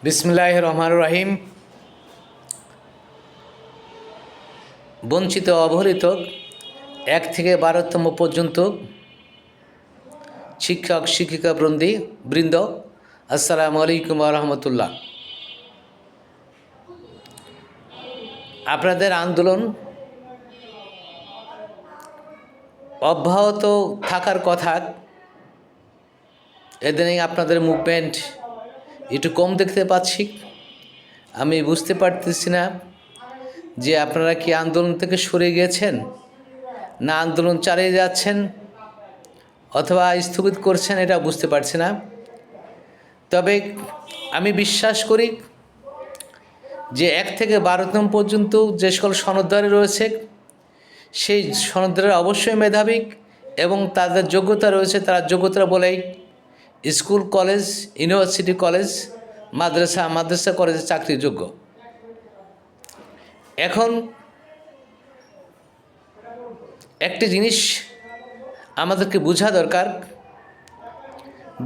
বিসমিল্লাহির রহমানির রহিম। বঞ্চিত অবহেলিত 1 থেকে 12তম পর্যন্ত শিক্ষক শিক্ষিকা বৃন্দ, আসসালামু আলাইকুম ওয়া রাহমাতুল্লাহ। আপনাদের আন্দোলন অব্যাহত থাকার কথা। এদিনে আপনাদের মুভমেন্ট একটু কম দেখতে পাচ্ছি। আমি বুঝতে পারতেছি না যে আপনারা কি আন্দোলন থেকে সরে গিয়েছেন, না আন্দোলন চালিয়ে যাচ্ছেন অথবা স্থগিত করছেন, এটা বুঝতে পারছি না। তবে আমি বিশ্বাস করি যে 1 থেকে 12তম পর্যন্ত যে সকল সনদদারি রয়েছে সেই সনদদারি অবশ্যই মেধাবী এবং তাদের যোগ্যতা রয়েছে। তারা যোগ্যতা বলেই স্কুল, কলেজ, ইউনিভার্সিটি, কলেজ, মাদ্রাসা কলেজে চাকরির যোগ্য। এখন একটি জিনিস আমাদেরকে বোঝা দরকার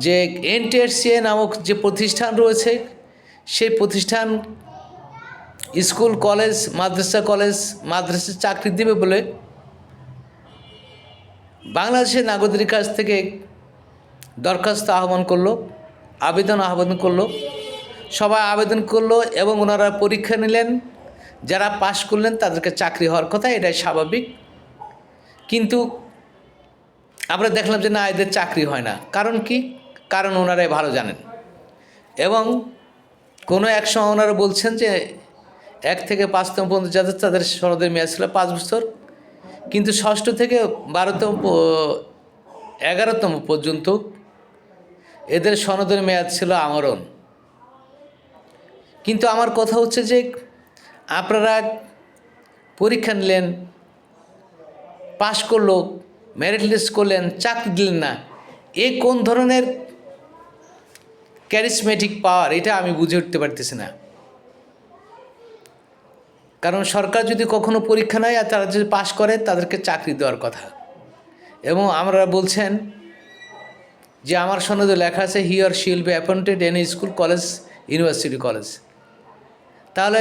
যে এনটিআরসিএ নামক যে প্রতিষ্ঠান রয়েছে সেই প্রতিষ্ঠান স্কুল, কলেজ, মাদ্রাসা চাকরি দেবে বলে বাংলাদেশের নাগরিকদের কাছ থেকে দরখাস্ত আবেদন করলো। সবাই আবেদন করলো এবং ওনারা পরীক্ষা নিলেন। যারা পাশ করলেন তাদেরকে চাকরি হওয়ার কথা, এটাই স্বাভাবিক। কিন্তু আমরা দেখলাম যে না, এদের চাকরি হয় না। কারণ কি? কারণ ওনারাই ভালো জানেন। এবং কোনো এক সময় ওনারা বলছেন যে 1 থেকে 5তম পর্যন্ত যাদের তাদের সনদের মেয়াদ ছিল 5 বছর, কিন্তু 6ষ্ঠ থেকে 11তম পর্যন্ত এদের সনদের মেয়াদ ছিল আমরণ। কিন্তু আমার কথা হচ্ছে যে আপনারা পরীক্ষা নিলেন, পাশ করলো, মেরিট লিস্ট করলেন, চাকরি দিলেন না। এ কোন ধরনের ক্যারিসমেটিক পাওয়ার, এটা আমি বুঝে উঠতে পারতেছি না। কারণ সরকার যদি কখনো পরীক্ষা নেয় আর তারা যদি পাশ করে তাদেরকে চাকরি দেওয়ার কথা। এবং আমরা বলছেন যে আমার সনদে লেখা আছে he or she will be appointed in school, college, university, college. তাহলে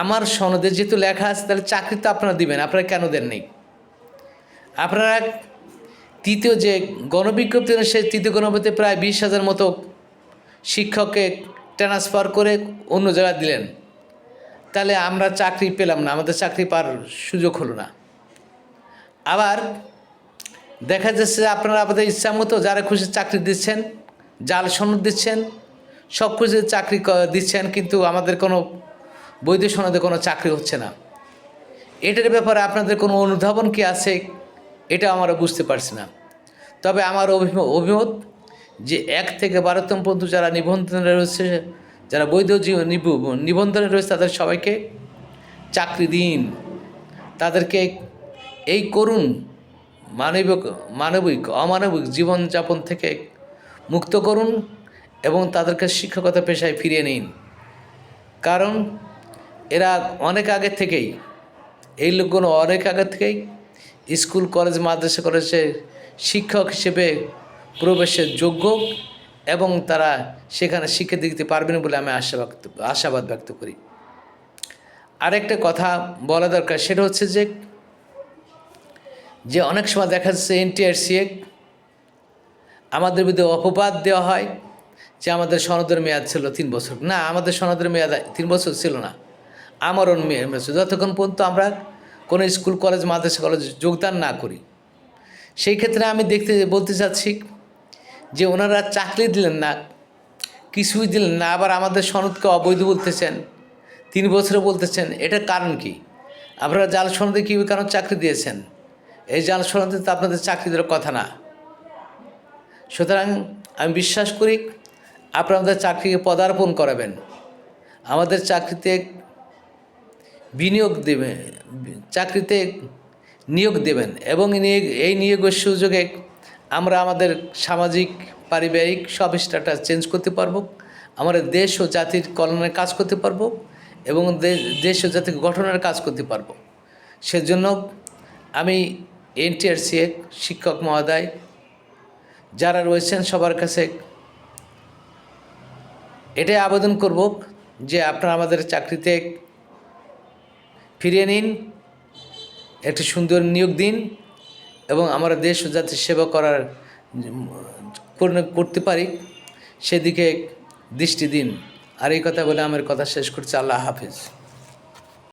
আমার সনদে যেহেতু লেখা আছে, তাহলে চাকরি তো আপনারা দিবেন, আপনারা কেন দেন নেই? আপনারা তৃতীয় যে গণবিজ্ঞপ্তি, সেই তৃতীয় গণবিজ্ঞপ্তিতে প্রায় 20,000 মতো শিক্ষককে ট্রান্সফার করে অন্য জায়গায় দিলেন। তাহলে আমরা চাকরি পেলাম না, আমাদের চাকরি পাওয়ার সুযোগ হলো না। আবার দেখা যাচ্ছে আপনারা আপনাদের ইচ্ছা মতো যারা খুশি চাকরি দিচ্ছেন, জাল সনদ দিচ্ছেন, সব কিছু চাকরি দিচ্ছেন, কিন্তু আমাদের কোনো বৈধ সনদে কোনো চাকরি হচ্ছে না। এটার ব্যাপারে আপনাদের কোনো অনুধাবন কি আছে, এটা আমরা বুঝতে পারছি না। তবে আমার অভিমত যে 1 থেকে 12তম পর্যন্ত যারা নিবন্ধনে রয়েছে, যারা বৈধ নিবন্ধনে রয়েছে, তাদের সবাইকে চাকরি দিন। তাদেরকে এই করুণ অমানবিক জীবনযাপন থেকে মুক্ত করুন এবং তাদেরকে শিক্ষকতা পেশায় ফিরিয়ে নিন। কারণ এরা অনেক আগে থেকেই, এই লোকগুলো অনেক আগে থেকেই স্কুল, কলেজ, মাদ্রাসা কলেজে শিক্ষক হিসেবে প্রবেশের যোগ্য এবং তারা সেখানে শিক্ষা দিতে পারবেন বলে আমি আশাবাদ ব্যক্ত করি। আরেকটা কথা বলা দরকার, সেটা হচ্ছে যে অনেক সময় দেখা যাচ্ছে এনটিআরসিএ আমাদের বিরুদ্ধে অপবাদ দেওয়া হয় যে আমাদের সনদের মেয়াদ ছিল 3 বছর। না, আমাদের সনদের মেয়াদ 3 বছর ছিল না, আমরণ মেয়াদ ছিল। যতক্ষণ পর্যন্ত আমরা কোনো স্কুল, কলেজ, মাদ্রাসা কলেজে যোগদান না করি। সেই ক্ষেত্রে আমি বলতে চাচ্ছি যে ওনারা চাকরি দিলেন না, কিছুই দিলেন না, আবার আমাদের সনদকে অবৈধ বলতেছেন, 3 বছরে বলতেছেন। এটার কারণ কি? আপনারা জাল সনদে কী কেন চাকরি দিয়েছেন? এই জাল সনদে তো আপনাদের চাকরি দেওয়ার কথা না। সুতরাং আমি বিশ্বাস করি আপনারা আমাদের চাকরিকে পদার্পণ করাবেন, আমাদের চাকরিতে চাকরিতে নিয়োগ দেবেন এবং এই নিয়োগের সুযোগে আমরা আমাদের সামাজিক, পারিবারিক সব স্ট্যাটাস চেঞ্জ করতে পারবো, আমাদের দেশ ও জাতির কল্যাণের কাজ করতে পারবো এবং দেশ ও জাতির গঠনের কাজ করতে পারবো। সেজন্য আমি এনটিআরসিএ শিক্ষক মহোদয় যারা রয়েছেন সবার কাছে এটাই আবেদন করব যে আপনারা আমাদের চাকরিতে ফিরিয়ে নিন, একটি সুন্দর নিয়োগ দিন এবং আমরা দেশ ও জাতির সেবা করতে পারি সেদিকে দৃষ্টি দিন। আর এই কথা বলে আমার কথা শেষ করছি। আল্লাহ হাফিজ।